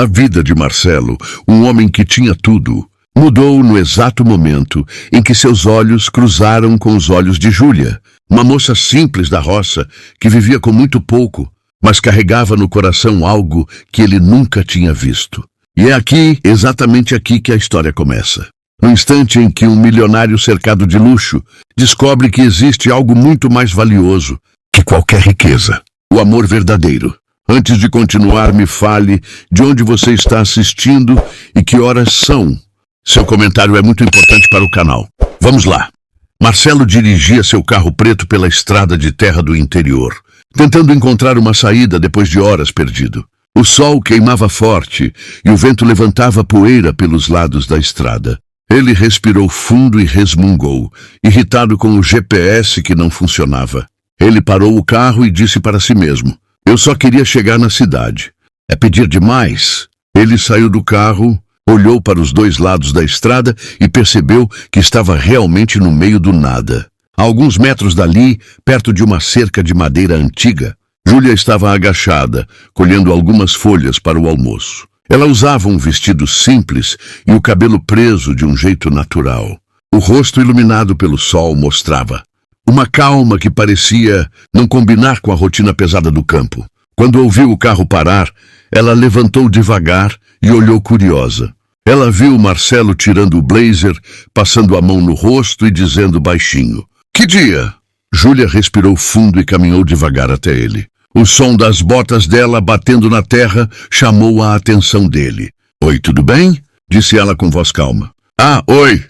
A vida de Marcelo, um homem que tinha tudo, mudou no exato momento em que seus olhos cruzaram com os olhos de Júlia, uma moça simples da roça que vivia com muito pouco, mas carregava no coração algo que ele nunca tinha visto. E é aqui, exatamente aqui, que a história começa. No instante em que um milionário cercado de luxo descobre que existe algo muito mais valioso que qualquer riqueza: o amor verdadeiro. Antes de continuar, me fale de onde você está assistindo e que horas são. Seu comentário é muito importante para o canal. Vamos lá. Marcelo dirigia seu carro preto pela estrada de terra do interior, tentando encontrar uma saída depois de horas perdido. O sol queimava forte e o vento levantava poeira pelos lados da estrada. Ele respirou fundo e resmungou, irritado com o GPS que não funcionava. Ele parou o carro e disse para si mesmo: eu só queria chegar na cidade. É pedir demais? Ele saiu do carro, olhou para os dois lados da estrada e percebeu que estava realmente no meio do nada. A alguns metros dali, perto de uma cerca de madeira antiga, Júlia estava agachada, colhendo algumas folhas para o almoço. Ela usava um vestido simples e o cabelo preso de um jeito natural. O rosto iluminado pelo sol mostrava uma calma que parecia não combinar com a rotina pesada do campo. Quando ouviu o carro parar, ela levantou devagar e olhou curiosa. Ela viu Marcelo tirando o blazer, passando a mão no rosto e dizendo baixinho: que dia? Júlia respirou fundo e caminhou devagar até ele. O som das botas dela batendo na terra chamou a atenção dele. Oi, tudo bem? Disse ela com voz calma. Ah, oi,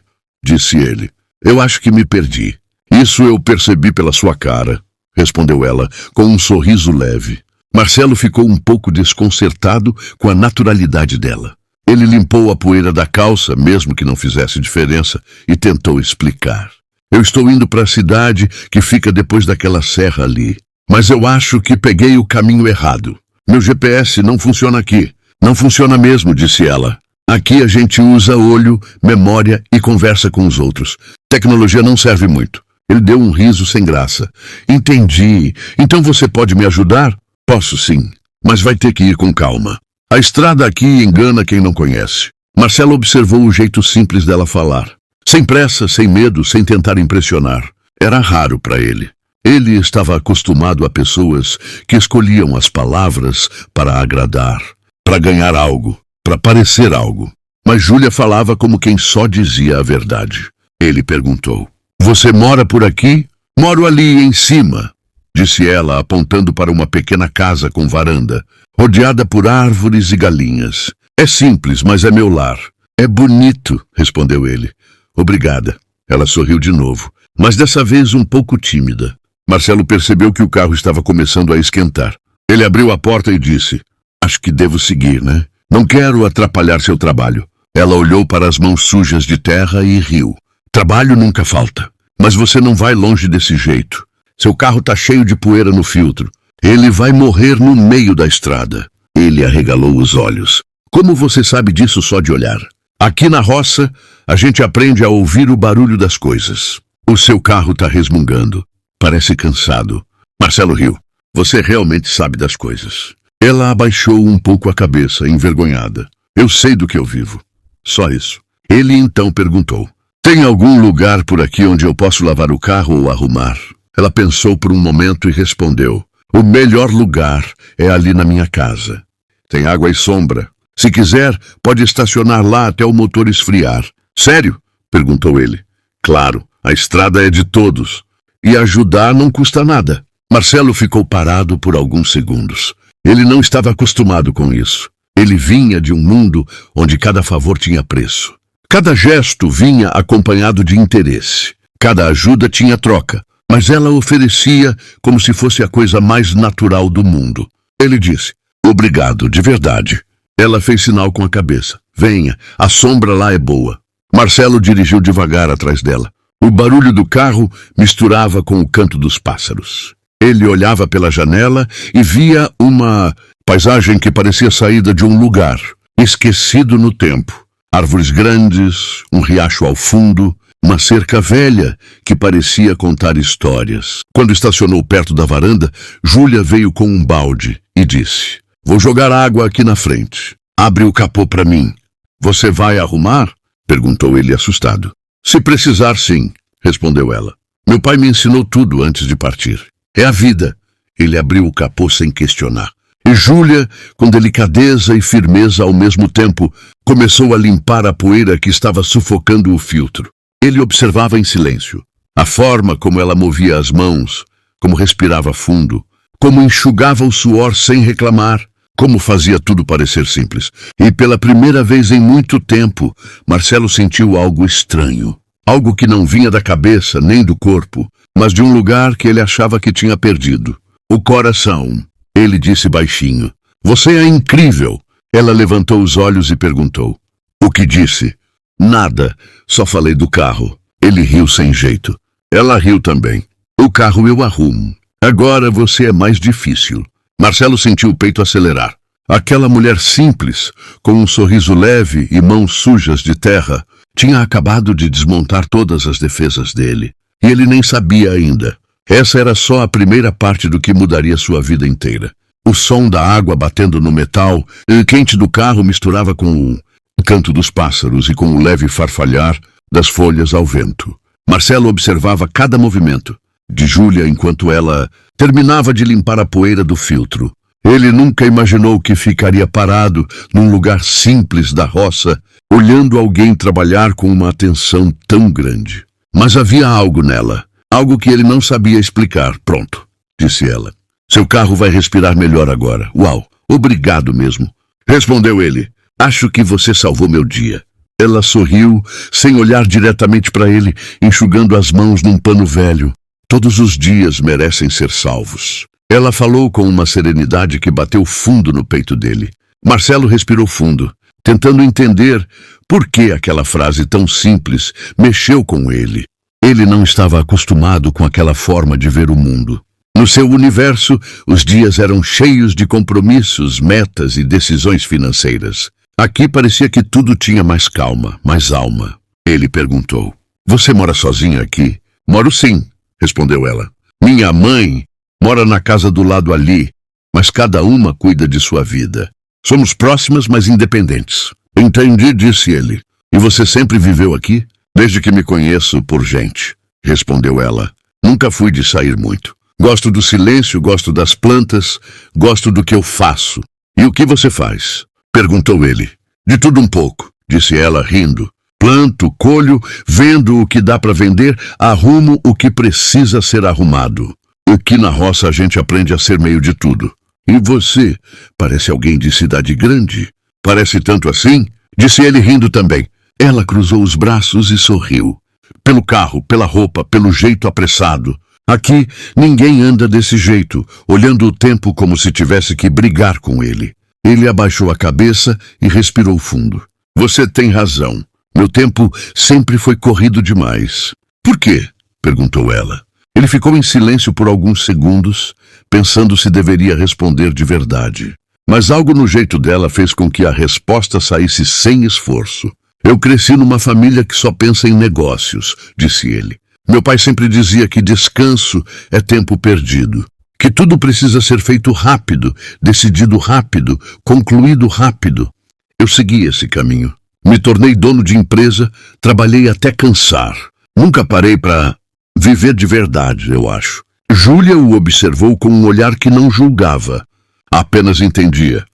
disse ele. Eu acho que me perdi. Isso eu percebi pela sua cara, respondeu ela, com um sorriso leve. Marcelo ficou um pouco desconcertado com a naturalidade dela. Ele limpou a poeira da calça, mesmo que não fizesse diferença, e tentou explicar. Eu estou indo para a cidade que fica depois daquela serra ali. Mas eu acho que peguei o caminho errado. Meu GPS não funciona aqui. Não funciona mesmo, disse ela. Aqui a gente usa olho, memória e conversa com os outros. Tecnologia não serve muito. Ele deu um riso sem graça. Entendi. Então você pode me ajudar? Posso sim, mas vai ter que ir com calma. A estrada aqui engana quem não conhece. Marcelo observou o jeito simples dela falar. Sem pressa, sem medo, sem tentar impressionar. Era raro para ele. Ele estava acostumado a pessoas que escolhiam as palavras para agradar, para ganhar algo, para parecer algo. Mas Júlia falava como quem só dizia a verdade. Ele perguntou: você mora por aqui? Moro ali em cima, disse ela, apontando para uma pequena casa com varanda, rodeada por árvores e galinhas. É simples, mas é meu lar. É bonito, respondeu ele. Obrigada. Ela sorriu de novo, mas dessa vez um pouco tímida. Marcelo percebeu que o carro estava começando a esquentar. Ele abriu a porta e disse: acho que devo seguir, né? Não quero atrapalhar seu trabalho. Ela olhou para as mãos sujas de terra e riu. Trabalho nunca falta. Mas você não vai longe desse jeito. Seu carro está cheio de poeira no filtro. Ele vai morrer no meio da estrada. Ele arregalou os olhos. Como você sabe disso só de olhar? Aqui na roça, a gente aprende a ouvir o barulho das coisas. O seu carro está resmungando. Parece cansado. Marcelo riu. Você realmente sabe das coisas. Ela abaixou um pouco a cabeça, envergonhada. Eu sei do que eu vivo. Só isso. Ele então perguntou: tem algum lugar por aqui onde eu posso lavar o carro ou arrumar? Ela pensou por um momento e respondeu: o melhor lugar é ali na minha casa. Tem água e sombra. Se quiser, pode estacionar lá até o motor esfriar. Sério? Perguntou ele. Claro, a estrada é de todos. E ajudar não custa nada. Marcelo ficou parado por alguns segundos. Ele não estava acostumado com isso. Ele vinha de um mundo onde cada favor tinha preço. Cada gesto vinha acompanhado de interesse. Cada ajuda tinha troca. Mas ela oferecia como se fosse a coisa mais natural do mundo. Ele disse: obrigado, de verdade. Ela fez sinal com a cabeça. Venha, a sombra lá é boa. Marcelo dirigiu devagar atrás dela. O barulho do carro misturava com o canto dos pássaros. Ele olhava pela janela e via uma paisagem que parecia saída de um lugar, esquecido no tempo. Árvores grandes, um riacho ao fundo, uma cerca velha que parecia contar histórias. Quando estacionou perto da varanda, Júlia veio com um balde e disse: vou jogar água aqui na frente. Abre o capô para mim. Você vai arrumar? Perguntou ele assustado. Se precisar, sim, respondeu ela. Meu pai me ensinou tudo antes de partir. É a vida. Ele abriu o capô sem questionar. E Júlia, com delicadeza e firmeza ao mesmo tempo, começou a limpar a poeira que estava sufocando o filtro. Ele observava em silêncio. A forma como ela movia as mãos, como respirava fundo, como enxugava o suor sem reclamar, como fazia tudo parecer simples. E pela primeira vez em muito tempo, Marcelo sentiu algo estranho. Algo que não vinha da cabeça nem do corpo, mas de um lugar que ele achava que tinha perdido. O coração. Ele disse baixinho. Você é incrível. Ela levantou os olhos e perguntou. O que disse? Nada. Só falei do carro. Ele riu sem jeito. Ela riu também. O carro eu arrumo. Agora você é mais difícil. Marcelo sentiu o peito acelerar. Aquela mulher simples, com um sorriso leve e mãos sujas de terra, tinha acabado de desmontar todas as defesas dele. E ele nem sabia ainda. Essa era só a primeira parte do que mudaria sua vida inteira. O som da água batendo no metal, o quente do carro misturava com o canto dos pássaros e com o leve farfalhar das folhas ao vento. Marcelo observava cada movimento de Júlia enquanto ela terminava de limpar a poeira do filtro. Ele nunca imaginou que ficaria parado num lugar simples da roça, olhando alguém trabalhar com uma atenção tão grande. Mas havia algo nela, algo que ele não sabia explicar. Pronto, disse ela. Seu carro vai respirar melhor agora. Uau, obrigado mesmo. Respondeu ele. Acho que você salvou meu dia. Ela sorriu, sem olhar diretamente para ele, enxugando as mãos num pano velho. Todos os dias merecem ser salvos. Ela falou com uma serenidade que bateu fundo no peito dele. Marcelo respirou fundo, tentando entender por que aquela frase tão simples mexeu com ele. Ele não estava acostumado com aquela forma de ver o mundo. No seu universo, os dias eram cheios de compromissos, metas e decisões financeiras. Aqui parecia que tudo tinha mais calma, mais alma. Ele perguntou, você mora sozinha aqui? Moro sim, respondeu ela. Minha mãe mora na casa do lado ali, mas cada uma cuida de sua vida. Somos próximas, mas independentes. Entendi, disse ele. E você sempre viveu aqui? Desde que me conheço por gente, respondeu ela. Nunca fui de sair muito. Gosto do silêncio, gosto das plantas, gosto do que eu faço. E o que você faz? Perguntou ele. De tudo um pouco, disse ela rindo. Planto, colho, vendo o que dá para vender, arrumo o que precisa ser arrumado. Aqui na roça a gente aprende a ser meio de tudo. E você? Parece alguém de cidade grande. Parece tanto assim? Disse ele rindo também. Ela cruzou os braços e sorriu. Pelo carro, pela roupa, pelo jeito apressado. Aqui, ninguém anda desse jeito, olhando o tempo como se tivesse que brigar com ele. Ele abaixou a cabeça e respirou fundo. Você tem razão. Meu tempo sempre foi corrido demais. Por quê? Perguntou ela. Ele ficou em silêncio por alguns segundos, pensando se deveria responder de verdade. Mas algo no jeito dela fez com que a resposta saísse sem esforço. Eu cresci numa família que só pensa em negócios, disse ele. Meu pai sempre dizia que descanso é tempo perdido, que tudo precisa ser feito rápido, decidido rápido, concluído rápido. Eu segui esse caminho. Me tornei dono de empresa, trabalhei até cansar. Nunca parei para viver de verdade, eu acho. Júlia o observou com um olhar que não julgava. Apenas entendia.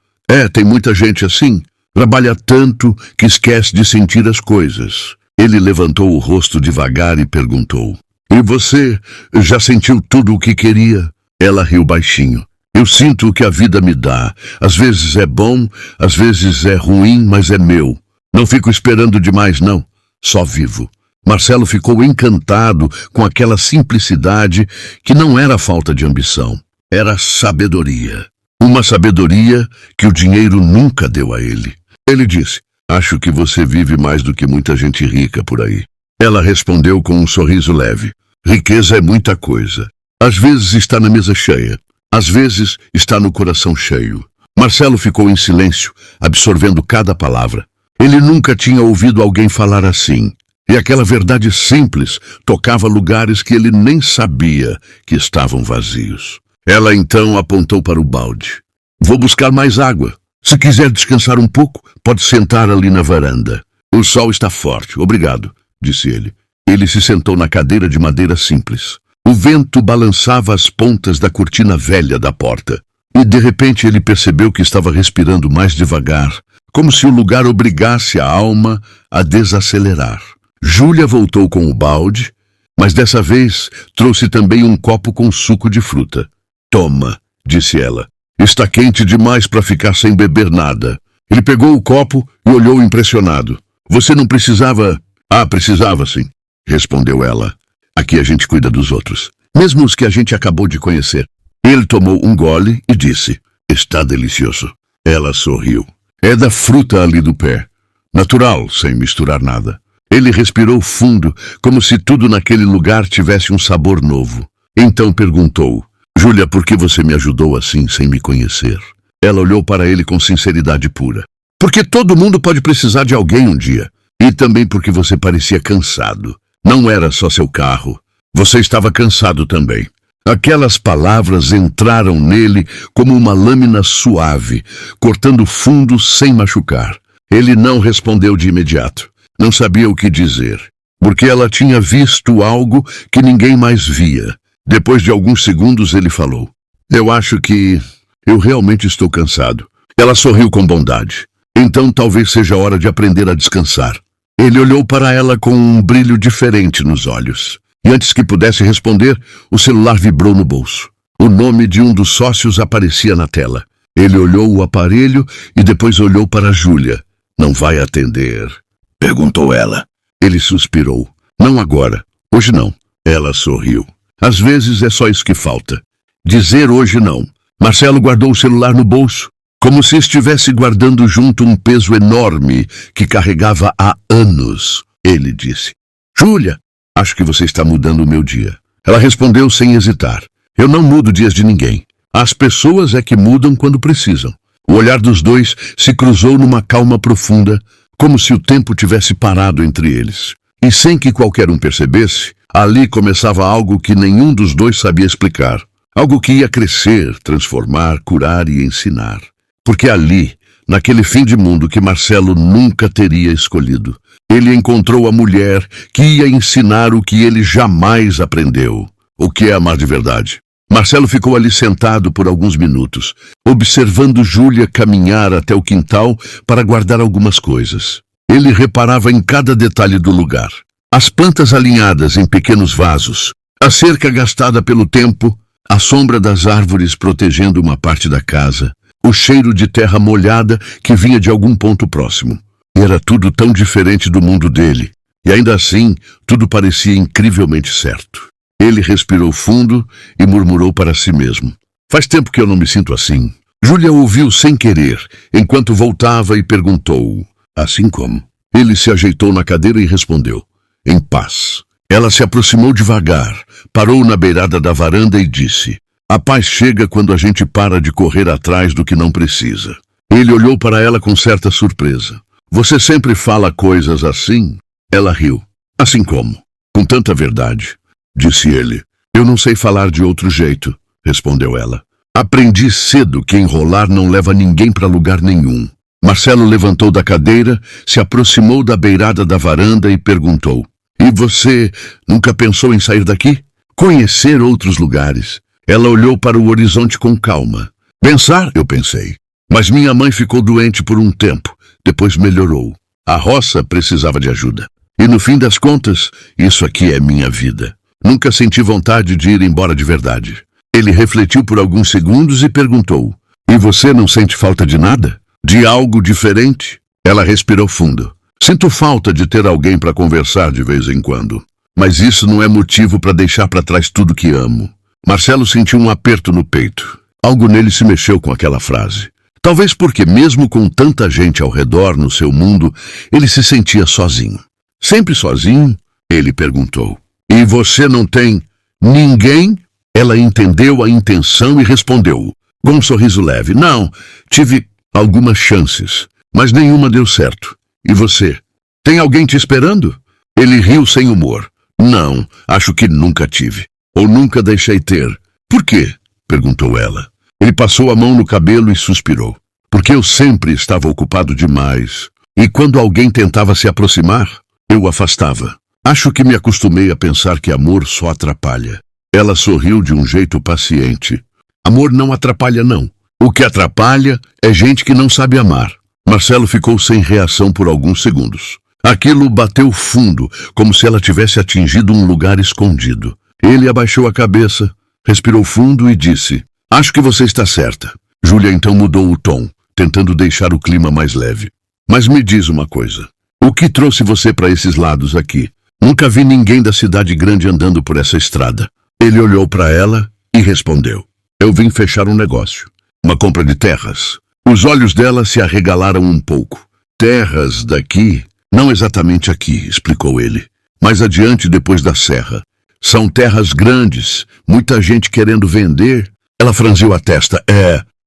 Tem muita gente assim. Trabalha tanto que esquece de sentir as coisas. Ele levantou o rosto devagar e perguntou. E você já sentiu tudo o que queria? Ela riu baixinho. Eu sinto o que a vida me dá. Às vezes é bom, às vezes é ruim, mas é meu. Não fico esperando demais, não. Só vivo. Marcelo ficou encantado com aquela simplicidade que não era falta de ambição. Era sabedoria. Uma sabedoria que o dinheiro nunca deu a ele. Ele disse, acho que você vive mais do que muita gente rica por aí. Ela respondeu com um sorriso leve. Riqueza é muita coisa. Às vezes está na mesa cheia. Às vezes está no coração cheio. Marcelo ficou em silêncio, absorvendo cada palavra. Ele nunca tinha ouvido alguém falar assim. E aquela verdade simples tocava lugares que ele nem sabia que estavam vazios. Ela então apontou para o balde. Vou buscar mais água. Se quiser descansar um pouco, pode sentar ali na varanda. O sol está forte, obrigado, disse ele. Ele se sentou na cadeira de madeira simples. O vento balançava as pontas da cortina velha da porta. E de repente ele percebeu que estava respirando mais devagar, como se o lugar obrigasse a alma a desacelerar. Júlia voltou com o balde, mas dessa vez trouxe também um copo com suco de fruta. Toma, disse ela. Está quente demais para ficar sem beber nada. Ele pegou o copo e olhou impressionado. Você não precisava... Ah, precisava sim, respondeu ela. Aqui a gente cuida dos outros, mesmo os que a gente acabou de conhecer. Ele tomou um gole e disse, está delicioso. Ela sorriu. É da fruta ali do pé. Natural, sem misturar nada. Ele respirou fundo, como se tudo naquele lugar tivesse um sabor novo. Então perguntou, Júlia, por que você me ajudou assim, sem me conhecer? Ela olhou para ele com sinceridade pura. Porque todo mundo pode precisar de alguém um dia. E também porque você parecia cansado. Não era só seu carro. Você estava cansado também. Aquelas palavras entraram nele como uma lâmina suave, cortando fundo sem machucar. Ele não respondeu de imediato. Não sabia o que dizer, porque ela tinha visto algo que ninguém mais via. Depois de alguns segundos ele falou, eu acho que eu realmente estou cansado. Ela sorriu com bondade. Então talvez seja hora de aprender a descansar. Ele olhou para ela com um brilho diferente nos olhos. E antes que pudesse responder, o celular vibrou no bolso. O nome de um dos sócios aparecia na tela. Ele olhou o aparelho e depois olhou para Júlia. Não vai atender? Perguntou ela. Ele suspirou. Não agora. Hoje não. Ela sorriu. Às vezes é só isso que falta. Dizer hoje não. Marcelo guardou o celular no bolso, como se estivesse guardando junto um peso enorme que carregava há anos. Ele disse, Júlia, acho que você está mudando o meu dia. Ela respondeu sem hesitar. Eu não mudo dias de ninguém. As pessoas é que mudam quando precisam. O olhar dos dois se cruzou numa calma profunda, como se o tempo tivesse parado entre eles. E sem que qualquer um percebesse, ali começava algo que nenhum dos dois sabia explicar. Algo que ia crescer, transformar, curar e ensinar. Porque ali, naquele fim de mundo que Marcelo nunca teria escolhido, ele encontrou a mulher que ia ensinar o que ele jamais aprendeu. O que é amar de verdade. Marcelo ficou ali sentado por alguns minutos, observando Júlia caminhar até o quintal para guardar algumas coisas. Ele reparava em cada detalhe do lugar. As plantas alinhadas em pequenos vasos, a cerca gastada pelo tempo, a sombra das árvores protegendo uma parte da casa, o cheiro de terra molhada que vinha de algum ponto próximo. Era tudo tão diferente do mundo dele, e ainda assim, tudo parecia incrivelmente certo. Ele respirou fundo e murmurou para si mesmo. Faz tempo que eu não me sinto assim. Júlia ouviu sem querer, enquanto voltava e perguntou, assim como? Ele se ajeitou na cadeira e respondeu, em paz. Ela se aproximou devagar, parou na beirada da varanda e disse, a paz chega quando a gente para de correr atrás do que não precisa. Ele olhou para ela com certa surpresa. Você sempre fala coisas assim? Ela riu. Assim como? Com tanta verdade. Disse ele. Eu não sei falar de outro jeito, respondeu ela. Aprendi cedo que enrolar não leva ninguém para lugar nenhum. Marcelo levantou da cadeira, se aproximou da beirada da varanda e perguntou. E você nunca pensou em sair daqui? Conhecer outros lugares. Ela olhou para o horizonte com calma. Pensar, eu pensei. Mas minha mãe ficou doente por um tempo. Depois melhorou. A roça precisava de ajuda. E no fim das contas, isso aqui é minha vida. Nunca senti vontade de ir embora de verdade. Ele refletiu por alguns segundos e perguntou, e você não sente falta de nada? De algo diferente? Ela respirou fundo. Sinto falta de ter alguém para conversar de vez em quando. Mas isso não é motivo para deixar para trás tudo que amo. Marcelo sentiu um aperto no peito. Algo nele se mexeu com aquela frase. Talvez porque, mesmo com tanta gente ao redor no seu mundo, ele se sentia sozinho. Sempre sozinho? Ele perguntou. E você não tem ninguém? Ela entendeu a intenção e respondeu, com um sorriso leve. Não, tive algumas chances, mas nenhuma deu certo. E você? Tem alguém te esperando? Ele riu sem humor. Não, acho que nunca tive. Ou nunca deixei ter. Por quê? Perguntou ela. Ele passou a mão no cabelo e suspirou. porque eu sempre estava ocupado demais, e quando alguém tentava se aproximar, eu o afastava. Acho que me acostumei a pensar que amor só atrapalha. Ela sorriu de um jeito paciente. Amor não atrapalha, não. O que atrapalha é gente que não sabe amar. Marcelo ficou sem reação por alguns segundos. Aquilo bateu fundo, como se ela tivesse atingido um lugar escondido. Ele abaixou a cabeça, respirou fundo e disse: "Acho que você está certa." Júlia então mudou o tom, tentando deixar o clima mais leve. "Mas me diz uma coisa. O que trouxe você para esses lados aqui? Nunca vi ninguém da cidade grande andando por essa estrada." Ele olhou para ela e respondeu: "Eu vim fechar um negócio. Uma compra de terras." Os olhos dela se arregalaram um pouco. "Terras daqui? Não exatamente aqui," explicou ele. "Mais adiante, depois da serra. São terras grandes, muita gente querendo vender." Ela franziu a testa.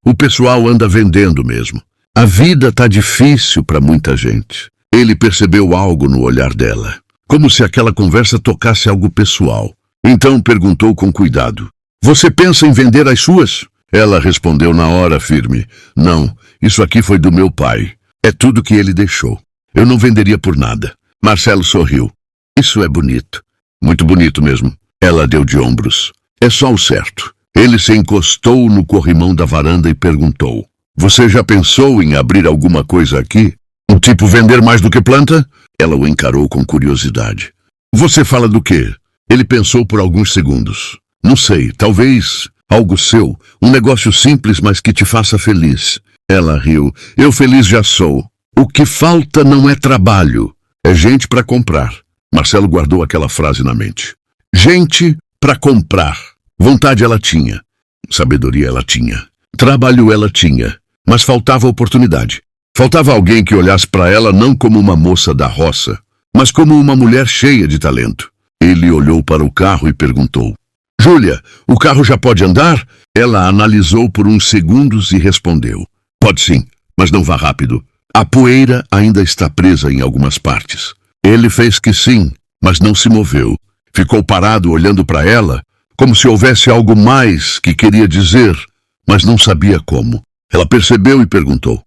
O pessoal anda vendendo mesmo. A vida tá difícil para muita gente." Ele percebeu algo no olhar dela, como se aquela conversa tocasse algo pessoal. Então perguntou com cuidado: "Você pensa em vender as suas?" Ela respondeu na hora firme: "Não, isso aqui foi do meu pai. É tudo que ele deixou. Eu não venderia por nada." Marcelo sorriu. "Isso é bonito." "Muito bonito mesmo." Ela deu de ombros. "É só o certo." Ele se encostou no corrimão da varanda e perguntou: "Você já pensou em abrir alguma coisa aqui? Tipo vender mais do que planta?" Ela o encarou com curiosidade. "Você fala do quê?" Ele pensou por alguns segundos. "Não sei, talvez algo seu, um negócio simples, mas que te faça feliz." Ela riu. "Eu feliz já sou. O que falta não é trabalho, é gente para comprar." Marcelo guardou aquela frase na mente. Gente para comprar. Vontade ela tinha. Sabedoria ela tinha. Trabalho ela tinha. Mas faltava oportunidade. Faltava alguém que olhasse para ela não como uma moça da roça, mas como uma mulher cheia de talento. Ele olhou para o carro e perguntou: "Júlia, o carro já pode andar?" Ela analisou por uns segundos e respondeu: "Pode sim, mas não vá rápido. A poeira ainda está presa em algumas partes." Ele fez que sim, mas não se moveu. Ficou parado olhando para ela, como se houvesse algo mais que queria dizer, mas não sabia como. Ela percebeu e perguntou: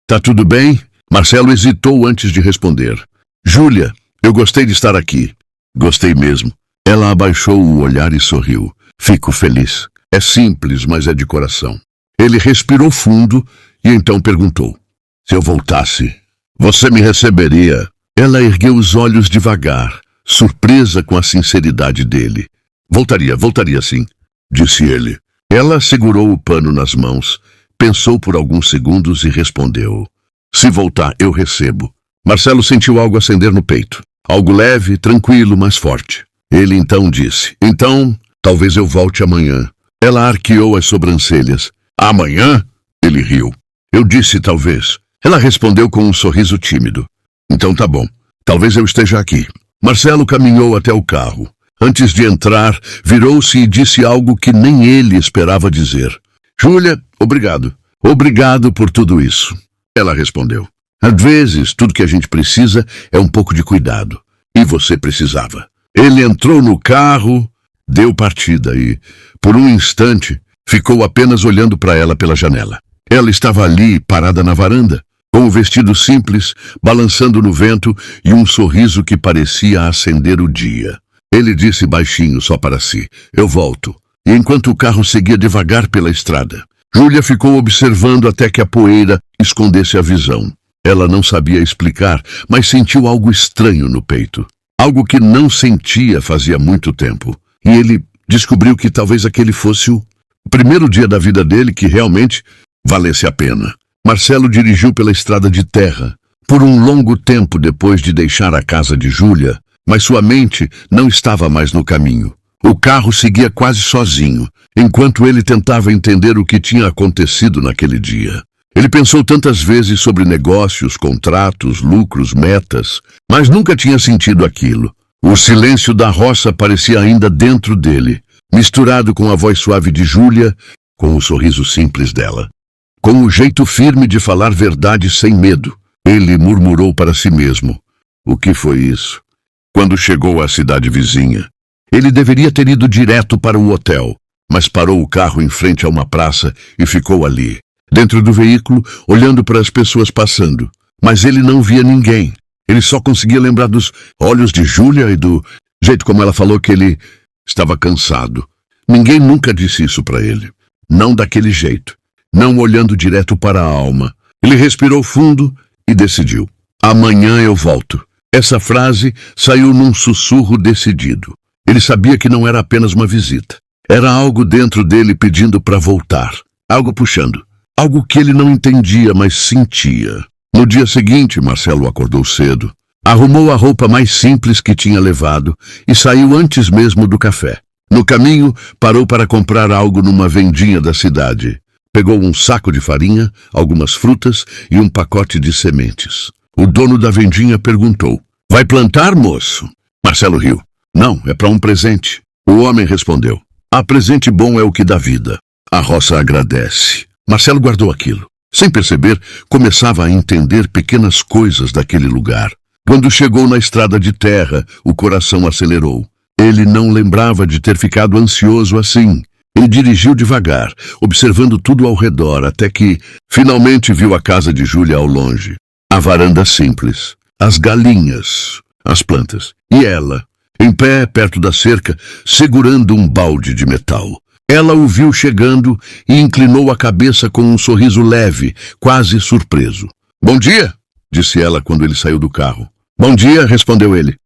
"Tá tudo bem?" Marcelo hesitou antes de responder. "Júlia, eu gostei de estar aqui." "Gostei mesmo." Ela abaixou o olhar e sorriu. "Fico feliz. É simples, mas é de coração." Ele respirou fundo e então perguntou: "Se eu voltasse, você me receberia?" Ela ergueu os olhos devagar, surpresa com a sinceridade dele. Voltaria sim," disse ele. Ela segurou o pano nas mãos, pensou por alguns segundos e respondeu: "Se voltar, eu recebo." Marcelo sentiu algo acender no peito. Algo leve, tranquilo, mas forte. Ele então disse: "Então, talvez eu volte amanhã." Ela arqueou as sobrancelhas. "Amanhã?" Ele riu. "Eu disse talvez." Ela respondeu com um sorriso tímido. "Então tá bom. Talvez eu esteja aqui." Marcelo caminhou até o carro. Antes de entrar, virou-se e disse algo que nem ele esperava dizer. "Júlia, obrigado. Obrigado por tudo isso." Ela respondeu: "Às vezes, tudo que a gente precisa é um pouco de cuidado. E você precisava." Ele entrou no carro, deu partida e, por um instante, ficou apenas olhando para ela pela janela. Ela estava ali, parada na varanda, com um vestido simples, balançando no vento e um sorriso que parecia acender o dia. Ele disse baixinho só para si: "Eu volto." E enquanto o carro seguia devagar pela estrada, Júlia ficou observando até que a poeira escondesse a visão. Ela não sabia explicar, mas sentiu algo estranho no peito. Algo que não sentia fazia muito tempo. E ele descobriu que talvez aquele fosse o primeiro dia da vida dele que realmente valesse a pena. Marcelo dirigiu pela estrada de terra, por um longo tempo depois de deixar a casa de Júlia, mas sua mente não estava mais no caminho. O carro seguia quase sozinho, enquanto ele tentava entender o que tinha acontecido naquele dia. Ele pensou tantas vezes sobre negócios, contratos, lucros, metas, mas nunca tinha sentido aquilo. O silêncio da roça parecia ainda dentro dele, misturado com a voz suave de Júlia, com o sorriso simples dela. Com o jeito firme de falar verdade sem medo, ele murmurou para si mesmo: "O que foi isso?" Quando chegou à cidade vizinha, ele deveria ter ido direto para o hotel, mas parou o carro em frente a uma praça e ficou ali, dentro do veículo, olhando para as pessoas passando. Mas ele não via ninguém. Ele só conseguia lembrar dos olhos de Júlia e do jeito como ela falou que ele estava cansado. Ninguém nunca disse isso para ele. Não daquele jeito. Não olhando direto para a alma. Ele respirou fundo e decidiu. Amanhã eu volto. Essa frase saiu num sussurro decidido. Ele sabia que não era apenas uma visita. Era algo dentro dele pedindo para voltar. Algo puxando. Algo que ele não entendia, mas sentia. No dia seguinte, Marcelo acordou cedo. Arrumou a roupa mais simples que tinha levado e saiu antes mesmo do café. No caminho, parou para comprar algo numa vendinha da cidade. Pegou um saco de farinha, algumas frutas e um pacote de sementes. O dono da vendinha perguntou: "Vai plantar, moço?" Marcelo riu. "Não, é para um presente." O homem respondeu: presente bom é o que dá vida. A roça agradece." Marcelo guardou aquilo. Sem perceber, começava a entender pequenas coisas daquele lugar. Quando chegou na estrada de terra, o coração acelerou. Ele não lembrava de ter ficado ansioso assim. Ele dirigiu devagar, observando tudo ao redor, até que finalmente viu a casa de Júlia ao longe. A varanda simples, as galinhas, as plantas, e ela, em pé perto da cerca, segurando um balde de metal. Ela o viu chegando e inclinou a cabeça com um sorriso leve, quase surpreso. "Bom dia", disse ela quando ele saiu do carro. "Bom dia", respondeu ele.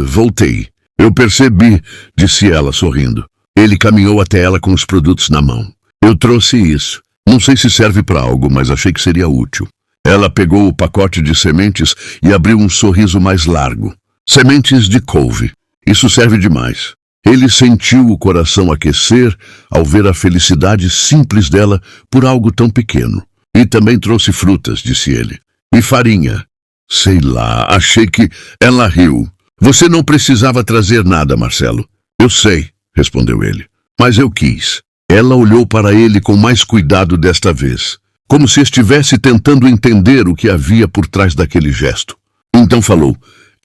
Voltei. "Eu percebi", disse ela, sorrindo. Ele caminhou até ela com os produtos na mão. "Eu trouxe isso. Não sei se serve para algo, mas achei que seria útil." Ela pegou o pacote de sementes e abriu um sorriso mais largo. Sementes de couve. Isso serve demais. Ele sentiu o coração aquecer ao ver a felicidade simples dela por algo tão pequeno. "E também trouxe frutas", disse ele. "E farinha." "Sei lá, achei que..." Ela riu. "Você não precisava trazer nada, Marcelo." "Eu sei", respondeu ele. "Mas eu quis." Ela olhou para ele com mais cuidado desta vez, como se estivesse tentando entender o que havia por trás daquele gesto. Então falou: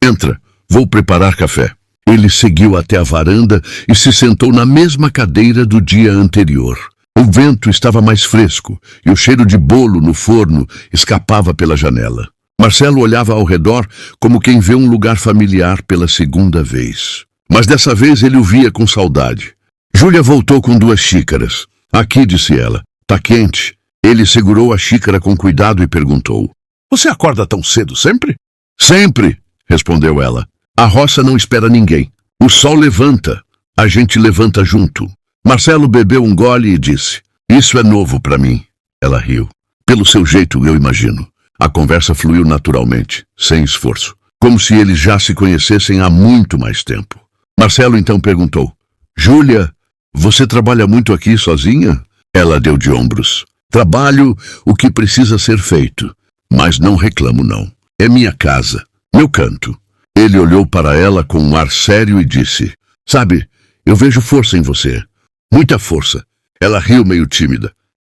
"Entra, vou preparar café." Ele seguiu até a varanda e se sentou na mesma cadeira do dia anterior. O vento estava mais fresco e o cheiro de bolo no forno escapava pela janela. Marcelo olhava ao redor como quem vê um lugar familiar pela segunda vez. Mas dessa vez ele o via com saudade. Júlia voltou com 2 xícaras. "Aqui", disse ela. "Tá quente." Ele segurou a xícara com cuidado e perguntou: "Você acorda tão cedo sempre?" "Sempre", respondeu ela. "A roça não espera ninguém. O sol levanta. A gente levanta junto." Marcelo bebeu um gole e disse: "Isso é novo para mim." Ela riu. "Pelo seu jeito, eu imagino." A conversa fluiu naturalmente, sem esforço, como se eles já se conhecessem há muito mais tempo. Marcelo então perguntou: "Júlia, você trabalha muito aqui sozinha?" Ela deu de ombros. "Trabalho o que precisa ser feito, mas não reclamo não. É minha casa, meu canto." Ele olhou para ela com um ar sério e disse: "Sabe, eu vejo força em você. Muita força." Ela riu meio tímida.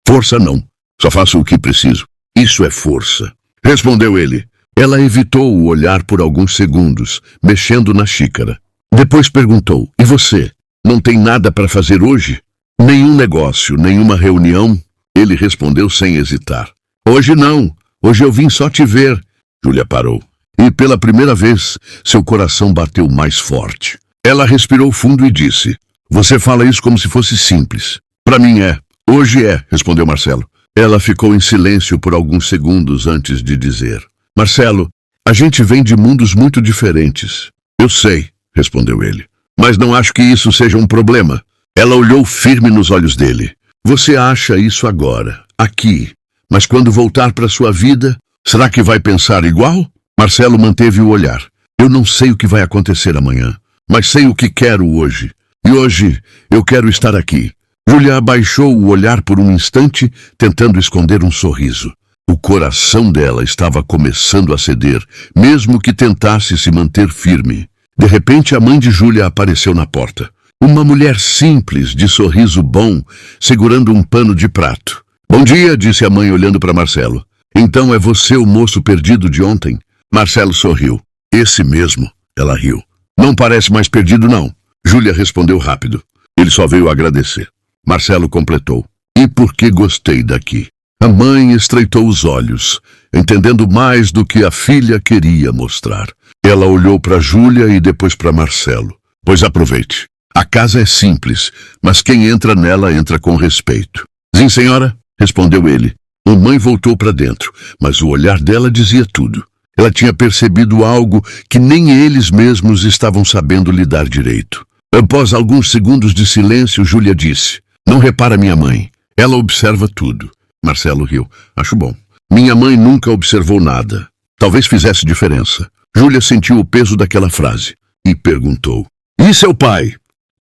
"Força não, só faço o que preciso. Isso é força", respondeu ele. Ela evitou o olhar por alguns segundos, mexendo na xícara. Depois perguntou: "E você? Não tem nada para fazer hoje?" "Nenhum negócio, nenhuma reunião?" Ele respondeu sem hesitar. "Hoje não. Hoje eu vim só te ver." Júlia parou. E pela primeira vez, seu coração bateu mais forte. Ela respirou fundo e disse: "Você fala isso como se fosse simples." "Para mim é. Hoje é", respondeu Marcelo. Ela ficou em silêncio por alguns segundos antes de dizer: "Marcelo, a gente vem de mundos muito diferentes." "Eu sei", respondeu ele. "Mas não acho que isso seja um problema." Ela olhou firme nos olhos dele. "Você acha isso agora, aqui. Mas quando voltar para sua vida, será que vai pensar igual?" Marcelo manteve o olhar. "Eu não sei o que vai acontecer amanhã, mas sei o que quero hoje. E hoje eu quero estar aqui." Júlia abaixou o olhar por um instante, tentando esconder um sorriso. O coração dela estava começando a ceder, mesmo que tentasse se manter firme. De repente, a mãe de Júlia apareceu na porta. Uma mulher simples, de sorriso bom, segurando um pano de prato. "Bom dia", disse a mãe olhando para Marcelo. "Então é você o moço perdido de ontem?" Marcelo sorriu. "Esse mesmo." Ela riu. "Não parece mais perdido, não." Júlia respondeu rápido. "Ele só veio agradecer." Marcelo completou: "E E por que gostei daqui? A mãe estreitou os olhos, entendendo mais do que a filha queria mostrar. Ela olhou para Júlia e depois para Marcelo. Pois aproveite. A casa é simples, mas quem entra nela entra com respeito. Sim, senhora, respondeu ele. A mãe voltou para dentro, mas o olhar dela dizia tudo. Ela tinha percebido algo que nem eles mesmos estavam sabendo lidar direito. Após alguns segundos de silêncio, Júlia disse: Não repara minha mãe. Ela observa tudo. Marcelo riu. Acho bom. Minha mãe nunca observou nada. Talvez fizesse diferença. Júlia sentiu o peso daquela frase e perguntou: E seu pai?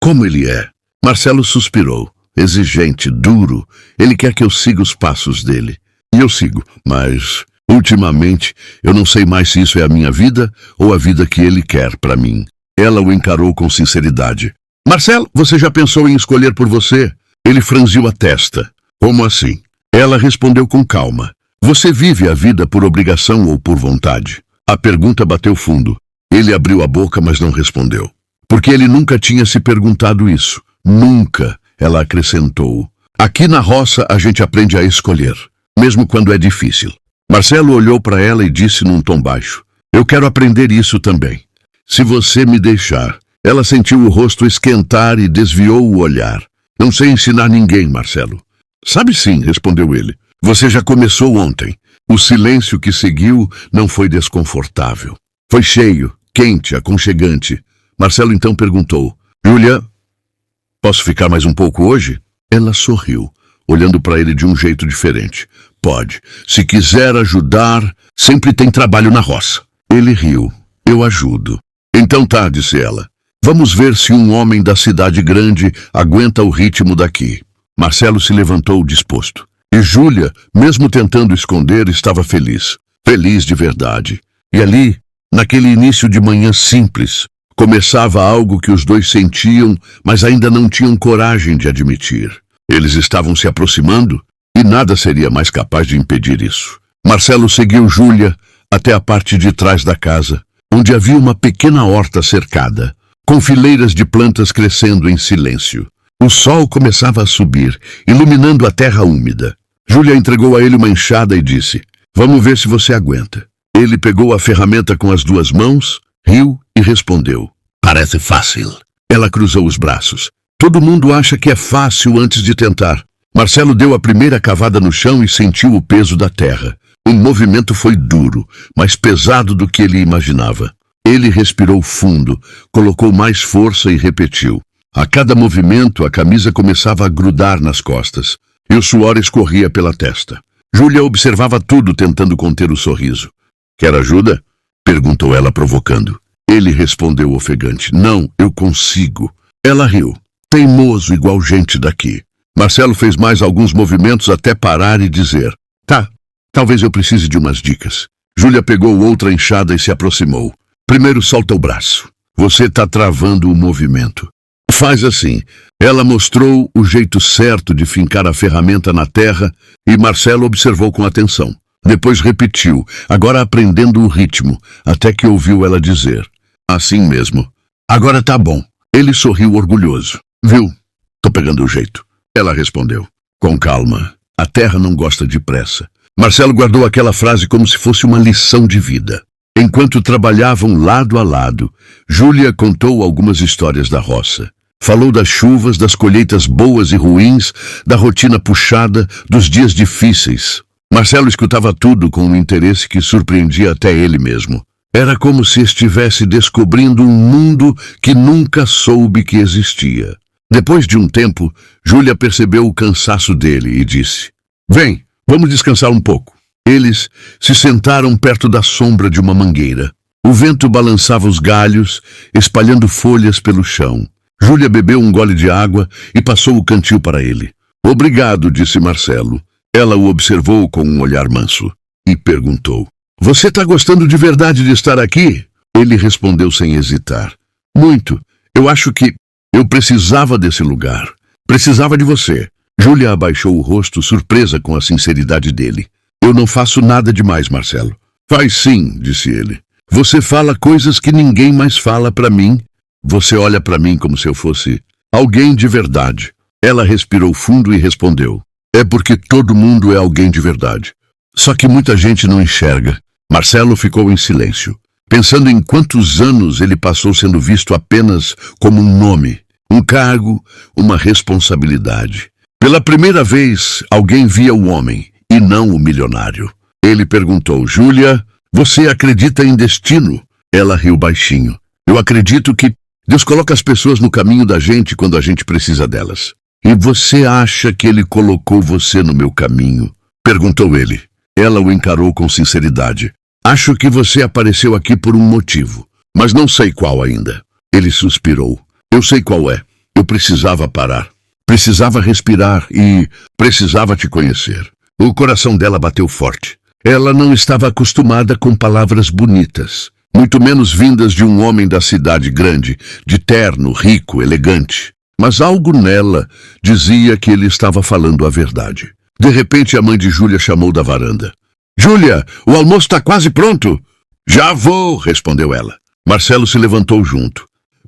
Como ele é? Marcelo suspirou. Exigente, duro. Ele quer que eu siga os passos dele. E eu sigo, mas ultimamente eu não sei mais se isso é a minha vida ou a vida que ele quer para mim. Ela o encarou com sinceridade. Marcelo, você já pensou em escolher por você? Ele franziu a testa. Como assim? Ela respondeu com calma. Você vive a vida por obrigação ou por vontade? A pergunta bateu fundo. Ele abriu a boca, mas não respondeu. Porque ele nunca tinha se perguntado isso. Nunca, ela acrescentou. Aqui na roça a gente aprende a escolher, mesmo quando é difícil. Marcelo olhou para ela e disse num tom baixo: Eu quero aprender isso também. Se você me deixar. Ela sentiu o rosto esquentar e desviou o olhar. Não sei ensinar ninguém, Marcelo. Sabe sim, respondeu ele. Você já começou ontem. O silêncio que seguiu não foi desconfortável. Foi cheio, quente, aconchegante. Marcelo então perguntou: Júlia, posso ficar mais um pouco hoje? Ela sorriu, olhando para ele de um jeito diferente. Pode. Se quiser ajudar, sempre tem trabalho na roça. Ele riu. Eu ajudo. Então tá, disse ela. Vamos ver se um homem da cidade grande aguenta o ritmo daqui. Marcelo se levantou disposto. E Júlia, mesmo tentando esconder, estava feliz. Feliz de verdade. E ali, naquele início de manhã simples, começava algo que os dois sentiam, mas ainda não tinham coragem de admitir. Eles estavam se aproximando e nada seria mais capaz de impedir isso. Marcelo seguiu Júlia até a parte de trás da casa, onde havia uma pequena horta cercada, com fileiras de plantas crescendo em silêncio. O sol começava a subir, iluminando a terra úmida. Júlia entregou a ele uma enxada e disse: Vamos ver se você aguenta. Ele pegou a ferramenta com as duas mãos, riu e respondeu: Parece fácil. Ela cruzou os braços. Todo mundo acha que é fácil antes de tentar. Marcelo deu a primeira cavada no chão e sentiu o peso da terra. O movimento foi duro, mais pesado do que ele imaginava. Ele respirou fundo, colocou mais força e repetiu. A cada movimento, a camisa começava a grudar nas costas, e o suor escorria pela testa. Júlia observava tudo, tentando conter o sorriso. Quer ajuda? Perguntou ela, provocando. Ele respondeu ofegante. Não, eu consigo. Ela riu. Teimoso igual gente daqui. Marcelo fez mais alguns movimentos até parar e dizer: Tá, talvez eu precise de umas dicas. Júlia pegou outra enxada e se aproximou. Primeiro solta o braço. Você está travando o movimento. Faz assim. Ela mostrou o jeito certo de fincar a ferramenta na terra e Marcelo observou com atenção. Depois repetiu, agora aprendendo o ritmo, até que ouviu ela dizer: Assim mesmo. Agora tá bom. Ele sorriu orgulhoso. Viu? Tô pegando o jeito. Ela respondeu. Com calma. A terra não gosta de pressa. Marcelo guardou aquela frase como se fosse uma lição de vida. Enquanto trabalhavam lado a lado, Júlia contou algumas histórias da roça. Falou das chuvas, das colheitas boas e ruins, da rotina puxada, dos dias difíceis. Marcelo escutava tudo com um interesse que surpreendia até ele mesmo. Era como se estivesse descobrindo um mundo que nunca soube que existia. Depois de um tempo, Júlia percebeu o cansaço dele e disse: Vem, vamos descansar um pouco. Eles se sentaram perto da sombra de uma mangueira. O vento balançava os galhos, espalhando folhas pelo chão. Júlia bebeu um gole de água e passou o cantil para ele. Obrigado, disse Marcelo. Ela o observou com um olhar manso e perguntou: Você está gostando de verdade de estar aqui? Ele respondeu sem hesitar: Muito. Eu acho que eu precisava desse lugar. Precisava de você. Júlia abaixou o rosto, surpresa com a sinceridade dele. Eu não faço nada demais, Marcelo. Faz sim, disse ele. Você fala coisas que ninguém mais fala para mim. Você olha para mim como se eu fosse alguém de verdade. Ela respirou fundo e respondeu: É porque todo mundo é alguém de verdade. Só que muita gente não enxerga. Marcelo ficou em silêncio, pensando em quantos anos ele passou sendo visto apenas como um nome, um cargo, uma responsabilidade. Pela primeira vez, alguém via o homem, e não o milionário. Ele perguntou: Júlia, você acredita em destino? Ela riu baixinho. Eu acredito que Deus coloca as pessoas no caminho da gente quando a gente precisa delas. E você acha que ele colocou você no meu caminho? Perguntou ele. Ela o encarou com sinceridade. Acho que você apareceu aqui por um motivo, mas não sei qual ainda. Ele suspirou. Eu sei qual é. Eu precisava parar. Precisava respirar e precisava te conhecer. O coração dela bateu forte. Ela não estava acostumada com palavras bonitas, muito menos vindas de um homem da cidade grande, de terno, rico, elegante. Mas algo nela dizia que ele estava falando a verdade. De repente, a mãe de Júlia chamou da varanda. Júlia, o almoço está quase pronto. Já vou, respondeu ela. Marcelo se levantou junto.